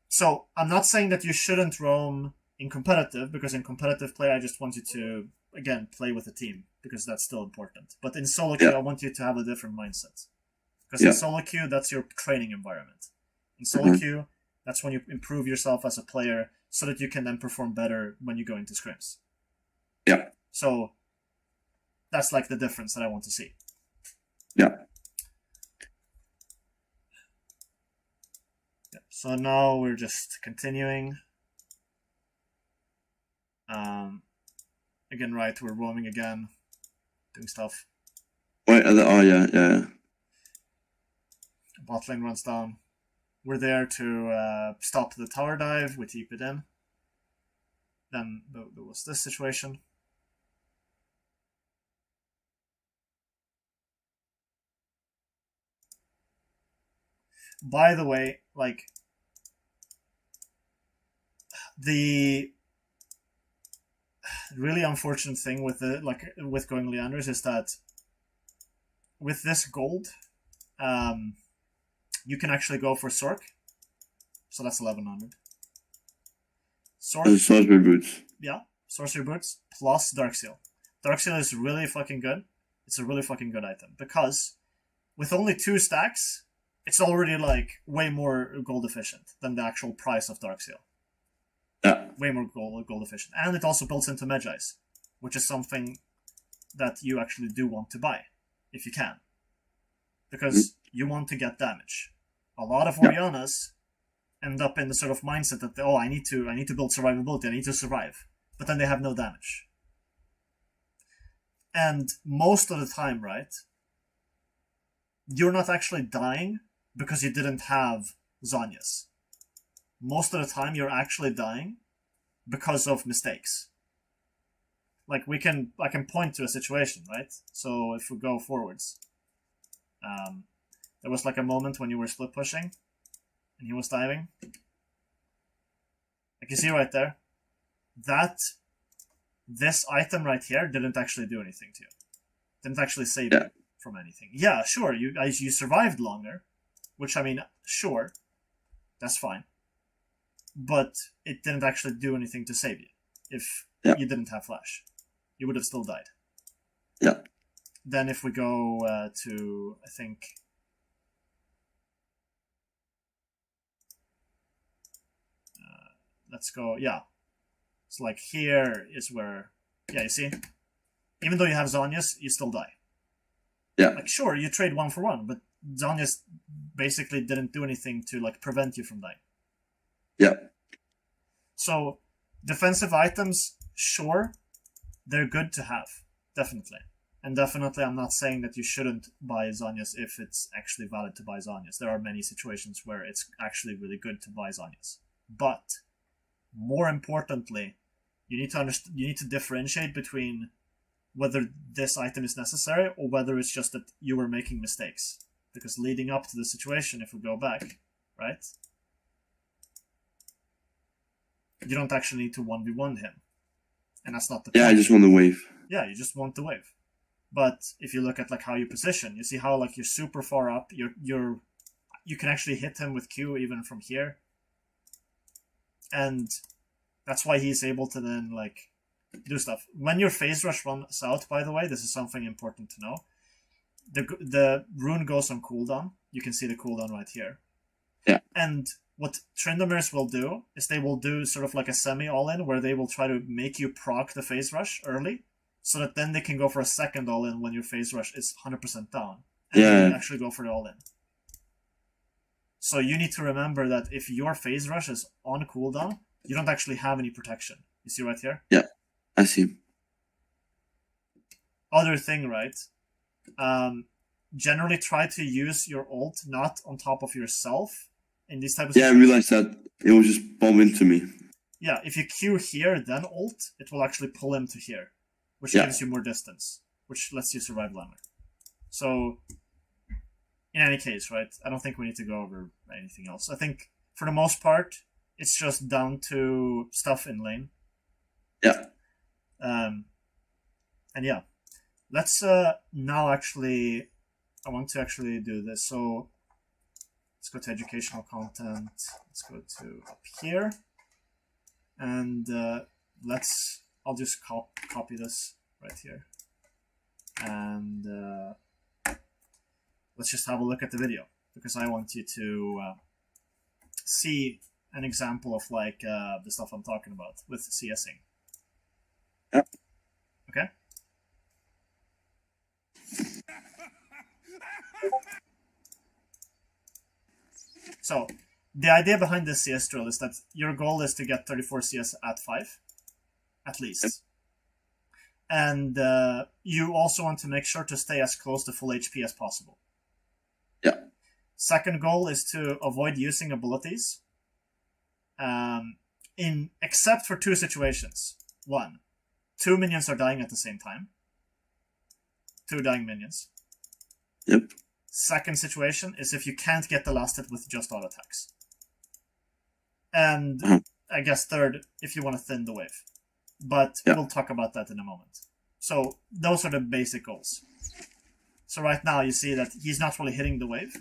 So, I'm not saying that you shouldn't roam in competitive, because in competitive play, I just want you to, again, play with a team, because that's still important. But in solo queue, I want you to have a different mindset. Because in solo queue, that's your training environment. In solo queue, that's when you improve yourself as a player so that you can then perform better when you go into scrims. Yeah. So that's like the difference that I want to see. Yeah. So now we're just continuing. Again, right, we're roaming again, doing stuff. Wait, yeah. Bot lane runs down. We're there to stop the tower dive. We TP it in. Then there was this situation. By the way, like, the really unfortunate thing with going Leanders is that with this gold, you can actually go for Sork. So that's 1100. Sorcery boots. Yeah, sorcery boots plus Darkseal. Darkseal is really fucking good. It's a really fucking good item because with only 2 stacks, it's already like way more gold efficient than the actual price of Darkseal. Yeah. Way more gold efficient. And it also builds into Magi's, which is something that you actually do want to buy, if you can. Because you want to get damage. A lot of Oriannas end up in the sort of mindset that, oh, I need to build survivability, I need to survive. But then they have no damage. And most of the time, right, you're not actually dying because you didn't have Zhonya's. Most of the time, you're actually dying because of mistakes. Like, I can point to a situation, right? So if we go forwards, there was like a moment when you were split pushing, and he was diving. Like you see right there, this item right here didn't actually do anything to you. Didn't actually save you from anything. Yeah, sure, you survived longer, which, I mean, sure, that's fine. But it didn't actually do anything to save you. If you didn't have flash, you would have still died. Yeah. Then if we go to, I think, let's go, it's like here is where, you see, even though you have Zhonya's, you still die. Yeah. Like, sure, you trade 1 for 1, but Zhonya's basically didn't do anything to like prevent you from dying. Yeah. So defensive items, sure, they're good to have, definitely. And definitely, I'm not saying that you shouldn't buy Zhonya's if it's actually valid to buy Zhonya's. There are many situations where it's actually really good to buy Zhonya's. But more importantly, you need to differentiate between whether this item is necessary or whether it's just that you were making mistakes. Because leading up to the situation, if we go back, right? You don't actually need to 1v1 him. And that's not the point. I just want the wave. Yeah, you just want the wave. But if you look at like how you position, you see how like you're super far up. You can actually hit him with Q even from here. And that's why he's able to then like do stuff. When your phase rush runs out, by the way, this is something important to know. The rune goes on cooldown. You can see the cooldown right here. Yeah. And what Tryndamirs will do is they will do sort of like a semi all-in where they will try to make you proc the phase rush early so that then they can go for a second all-in when your phase rush is 100% down. And then actually go for the all-in. So you need to remember that if your phase rush is on cooldown, you don't actually have any protection. You see right here? Yeah, I see. Other thing, right? Generally try to use your ult not on top of yourself in these type of situations. I realized that it will just bomb into me. Yeah, if you Q here, then ult, it will actually pull him to here, which gives you more distance, which lets you survive longer. So, in any case, right, I don't think we need to go over anything else. I think, for the most part, it's just down to stuff in lane. Yeah. And yeah. Let's now actually... I want to actually do this. So, let's go to educational content. Let's go to up here. And I'll just copy this right here. And let's just have a look at the video. Because I want you to see an example of like the stuff I'm talking about with CSing. Yep. Okay? So, the idea behind this CS drill is that your goal is to get 34 CS at 5, at least. Yep. And you also want to make sure to stay as close to full HP as possible. Yeah. Second goal is to avoid using abilities, except for 2 situations. 1, 2 minions are dying at the same time. 2 dying minions. Yep. Second situation is if you can't get the last hit with just auto attacks. And I guess third, if you want to thin the wave. But we'll talk about that in a moment. So those are the basic goals. So right now you see that he's not really hitting the wave.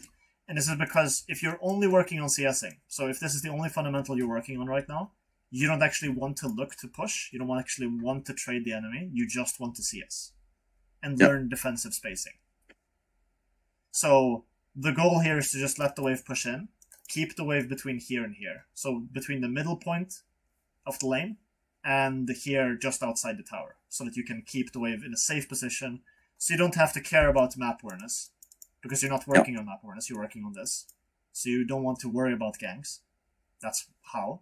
And this is because if you're only working on CSing, so if this is the only fundamental you're working on right now, you don't actually want to look to push. You don't actually want to trade the enemy. You just want to CS. And learn defensive spacing. So the goal here is to just let the wave push in, keep the wave between here and here. So between the middle point of the lane and here just outside the tower, so that you can keep the wave in a safe position, so you don't have to care about map awareness, because you're not working on map awareness, you're working on this. So you don't want to worry about ganks. That's how.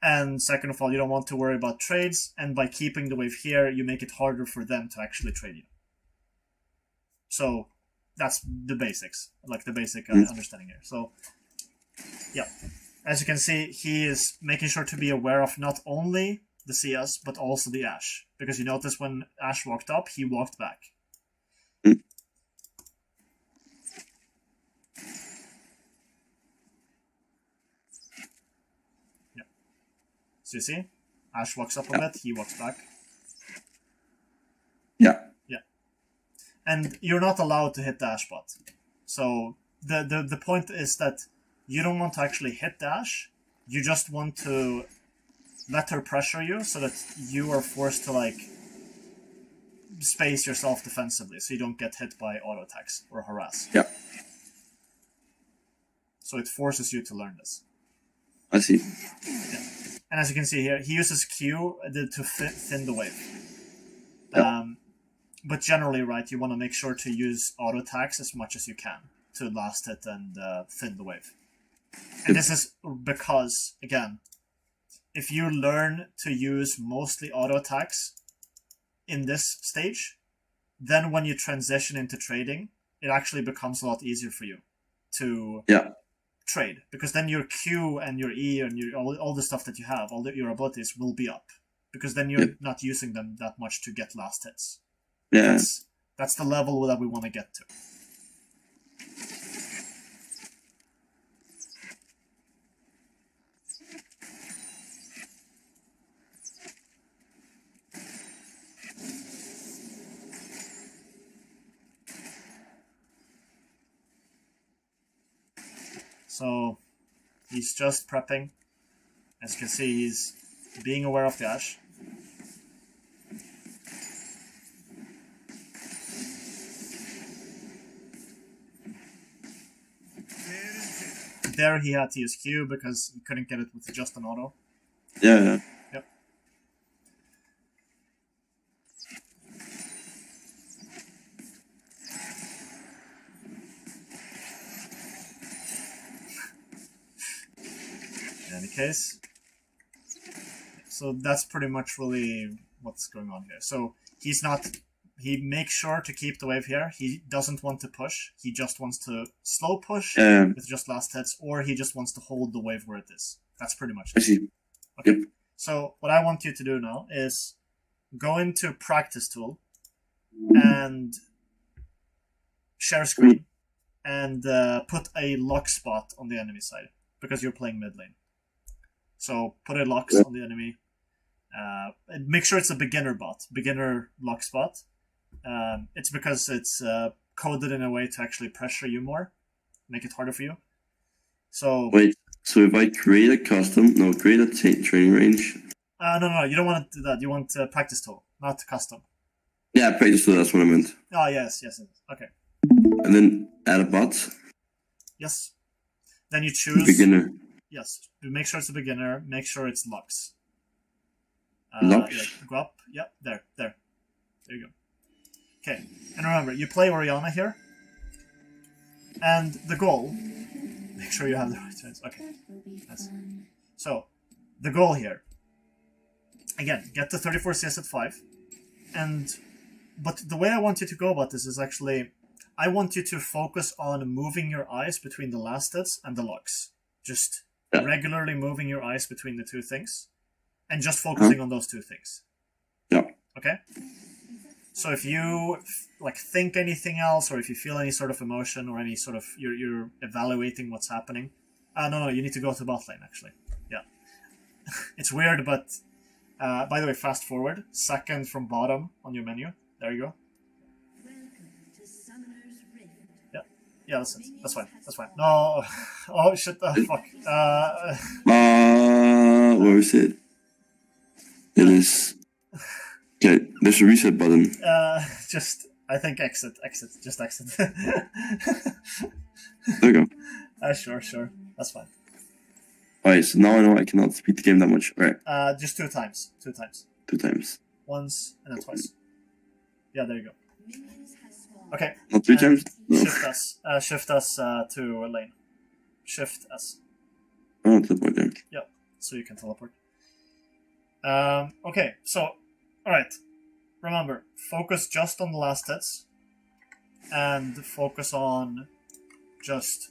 And second of all, you don't want to worry about trades, and by keeping the wave here, you make it harder for them to actually trade you. So that's the basics, like the basic understanding here. So, yeah. As you can see, he is making sure to be aware of not only the CS, but also the Ashe. Because you notice when Ashe walked up, he walked back. Yeah. So you see? Ashe walks up a bit, he walks back. Yeah. And you're not allowed to hit the Ashe bot. So the point is that you don't want to actually hit the Ashe. You just want to let her pressure you so that you are forced to like space yourself defensively so you don't get hit by auto attacks or harass. Yeah. So it forces you to learn this. I see. Yeah. And as you can see here, he uses Q to thin the wave. Yeah. But generally, right, you want to make sure to use auto attacks as much as you can to last hit and thin the wave. And this is because, again, if you learn to use mostly auto attacks in this stage, then when you transition into trading, it actually becomes a lot easier for you to trade, because then your Q and your E and all the stuff that you have, your abilities will be up, because then you're not using them that much to get last hits. Yeah. That's the level that we want to get to. So he's just prepping. As you can see, he's being aware of the Ash. There he had to use Q because he couldn't get it with just an auto. Yeah. Yep. In any case, so that's pretty much really what's going on here. So he's not. He makes sure to keep the wave here. He doesn't want to push. He just wants to slow push with just last hits, or he just wants to hold the wave where it is. That's pretty much it. I see. Okay. Yep. So what I want you to do now is go into practice tool and share screen and put a lock spot on the enemy side, because you're playing mid lane. So put a locks on the enemy. Make sure it's a beginner lock spot. It's because it's coded in a way to actually pressure you more, make it harder for you. So wait, so if I create a training range. No, you don't want to do that. You want practice tool, not custom. Yeah, practice tool. That's what I meant. Oh yes. Okay. And then add a bot. Yes. Then you choose beginner. Yes. Make sure it's a beginner. Make sure it's Lux. Lux. Yeah, go up. Yep. There. There you go. Okay. And remember, you play Orianna here. And the goal. Make sure you have the right turns. Okay. Nice. So, the goal here. Again, get the 34 CS at 5. But the way I want you to go about this is actually, I want you to focus on moving your eyes between the last hits and the Lux. Just regularly moving your eyes between the two things. And just focusing on those two things. Yeah. Okay? So if you think anything else, or if you feel any sort of emotion, or any sort of you're evaluating what's happening. No, you need to go to bot lane actually. Yeah. It's weird, but by the way, fast forward, second from bottom on your menu. There you go. Yeah, that's fine. No, oh shit, fuck. Where is it? It is. Okay, there's a reset button. I think exit. Just exit. There you go. Sure. That's fine. Alright, so now I know I cannot speed the game that much. Alright. Just two times. 2 times. Once and then twice. Yeah, there you go. Okay. Not 3 times? No. Shift us to lane. Shift S. Oh, teleport there. Yep. So you can teleport. Okay, so, alright. Remember, focus just on the last hits. And focus on just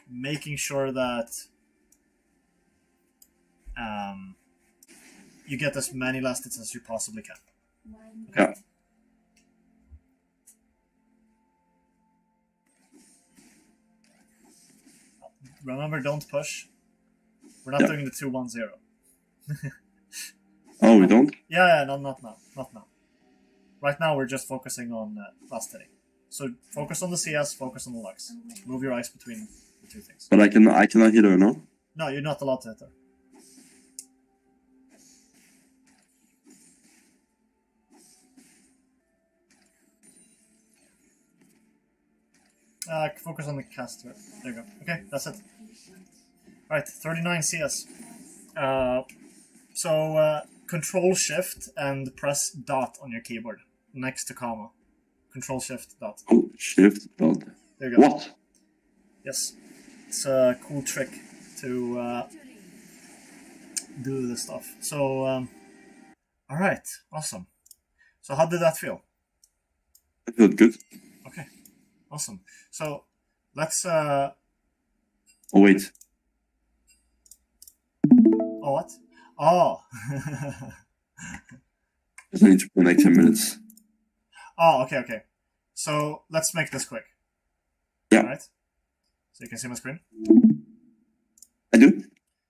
making sure that you get as many last hits as you possibly can. Okay? Yeah. Remember, don't push. We're not doing the 2-1-0. Oh, we don't? Yeah, no, not now. Right now, we're just focusing on last hitting. So focus on the CS, focus on the Lux. Move your eyes between the two things. But I cannot hit her, no? No, you're not allowed to hit her. Focus on the caster. There you go. Okay, that's it. Alright, 39 CS. So Control Shift and press dot on your keyboard next to comma. Control Shift dot. Oh, Shift dot. There you go. What? Yes, it's a cool trick to do this stuff. So, alright, awesome. So how did that feel? I feel good. Okay, awesome. So let's. Oh wait. Oh what? Oh. I need to play like 10 minutes. Oh, okay. So let's make this quick. Yeah. All right. So you can see my screen. I do.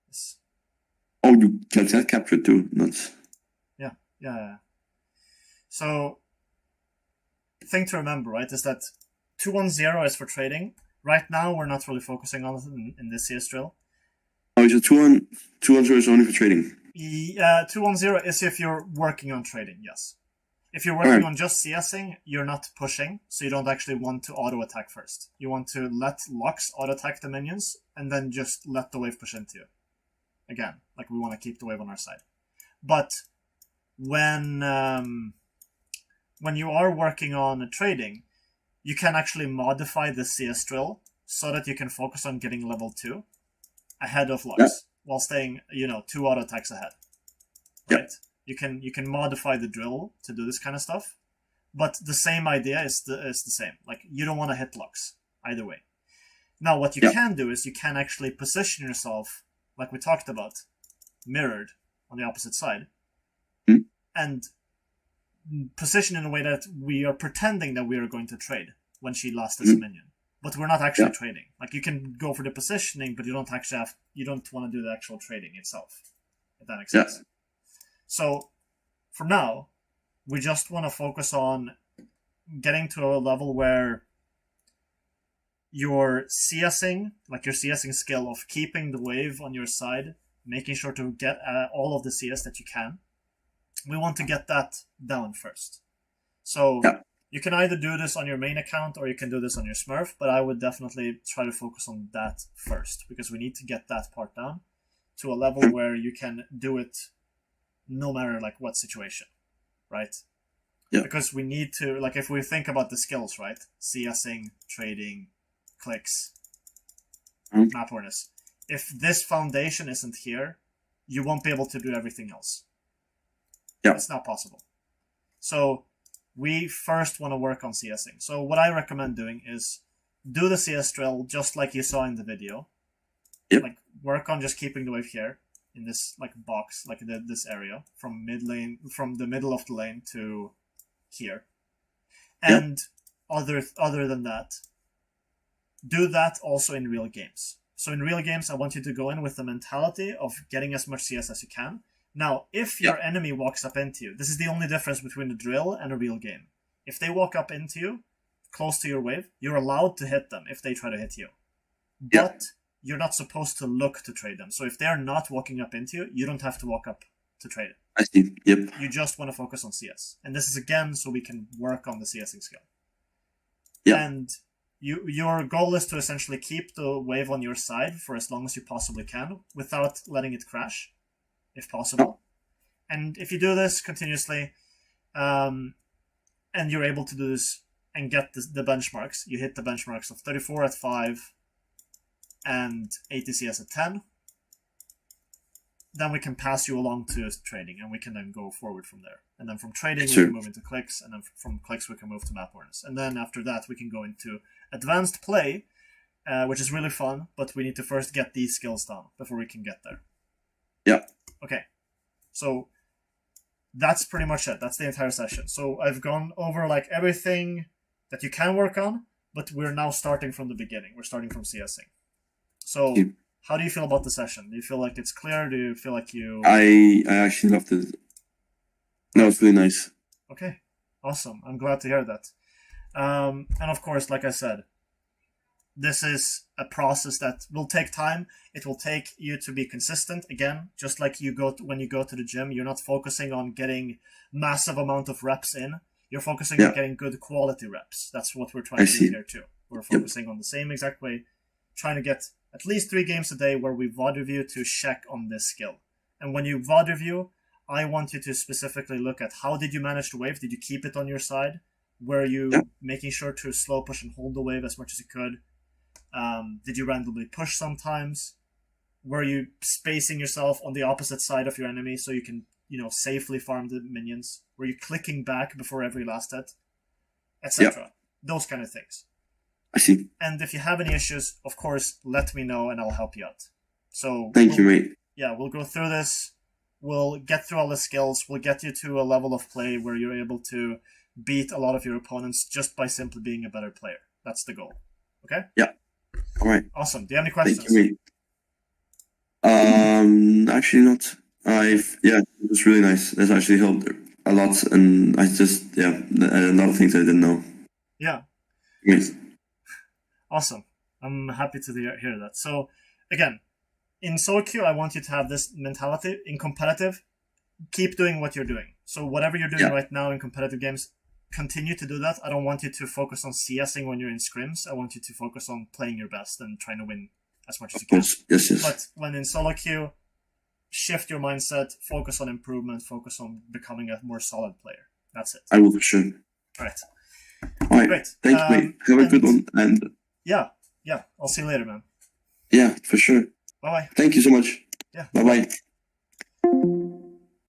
Yes. Oh, you can that capture too. Nuts. Yeah. So, thing to remember, right, is that 210 is for trading. Right now, we're not really focusing on it in this CS drill. Oh, so 210 is only for trading. 210 is if you're working on trading, yes. If you're working Alright. on just CSing, you're not pushing, so you don't actually want to auto-attack first. You want to let Lux auto-attack the minions, and then just let the wave push into you. Again, like we want to keep the wave on our side. But when you are working on trading, you can actually modify the CS drill so that you can focus on getting level 2 ahead of Lux, while staying, 2 auto attacks ahead. Right? You can modify the drill to do this kind of stuff, but the same idea is the same. Like, you don't want to hit Lux either way. Now, what you can do is you can actually position yourself, like we talked about, mirrored on the opposite side, and position in a way that we are pretending that we are going to trade when she lost as a minion, but we're not actually trading. Like, you can go for the positioning, but you don't actually you don't want to do the actual trading itself, if that makes sense. So for now, we just want to focus on getting to a level where your CSing, like your CSing skill of keeping the wave on your side, making sure to get all of the CS that you can, we want to get that down first. So you can either do this on your main account or you can do this on your Smurf, but I would definitely try to focus on that first, because we need to get that part down to a level where you can do it no matter like what situation, right? Because we need to, like, if we think about the skills, right? CSing, trading, clicks, map awareness. If this foundation isn't here, you won't be able to do everything else. It's not possible. So we first want to work on CSing. So what I recommend doing is do the CS drill just like you saw in the video. Like, work on just keeping the wave here in this like box, like this area from the middle of the lane to here. And other than that, do that also in real games. So in real games, I want you to go in with the mentality of getting as much CS as you can. Now, if your enemy walks up into you, this is the only difference between a drill and a real game. If they walk up into you, close to your wave, you're allowed to hit them if they try to hit you. But you're not supposed to look to trade them. So if they're not walking up into you, you don't have to walk up to trade it. I see. You just want to focus on CS. And this is again so we can work on the CSing skill. And your goal is to essentially keep the wave on your side for as long as you possibly can without letting it crash, if possible. And if you do this continuously, and you're able to do this and get the benchmarks, you hit the benchmarks of 34 at 5 and 80 CS at 10, then we can pass you along to trading, and we can then go forward from there. And then from trading, we can move into clicks, and then from clicks, we can move to map awareness. And then after that, we can go into advanced play, which is really fun, but we need to first get these skills down before we can get there. Okay, so that's pretty much it. That's the entire session. So I've gone over like everything that you can work on, but we're now starting from the beginning. We're starting from CSing. So how do you feel about the session? Do you feel like it's clear? Do you feel like you... I actually loved it. No, it's really nice. Okay, awesome. I'm glad to hear that. And of course, like I said, this is a process that will take time. It will take you to be consistent. Again, just like when you go to the gym, you're not focusing on getting massive amount of reps in. You're focusing on getting good quality reps. That's what we're trying to do here too. We're focusing on the same exact way, trying to get at least 3 games a day where we VOD review to check on this skill. And when you VOD review, I want you to specifically look at how did you manage the wave? Did you keep it on your side? Were you making sure to slow push and hold the wave as much as you could? Did you randomly push sometimes? Were you spacing yourself on the opposite side of your enemy so you can, safely farm the minions? Were you clicking back before every last hit? etc. Those kind of things. I see. And if you have any issues, of course, let me know and I'll help you out. So Thank you, mate. Yeah, we'll go through this. We'll get through all the skills. We'll get you to a level of play where you're able to beat a lot of your opponents just by simply being a better player. That's the goal. Okay? Yeah. All right. Awesome. Do you have any questions? Thank you, mate. Actually not. It was really nice. That's actually helped a lot, and a lot of things I didn't know. Yeah. Yes. Awesome. I'm happy to hear that. So, again, in solo queue, I want you to have this mentality. In competitive, keep doing what you're doing. So whatever you're doing right now in competitive games, continue to do that. I don't want you to focus on CSing when you're in scrims. I want you to focus on playing your best and trying to win as much as you can. Yes. But when in solo queue, shift your mindset, focus on improvement, focus on becoming a more solid player. That's it. I will for sure. All right. Great. Thank you, mate. Have a good one. And yeah. I'll see you later, man. Yeah, for sure. Bye-bye. Thank you so much. Yeah. Bye-bye.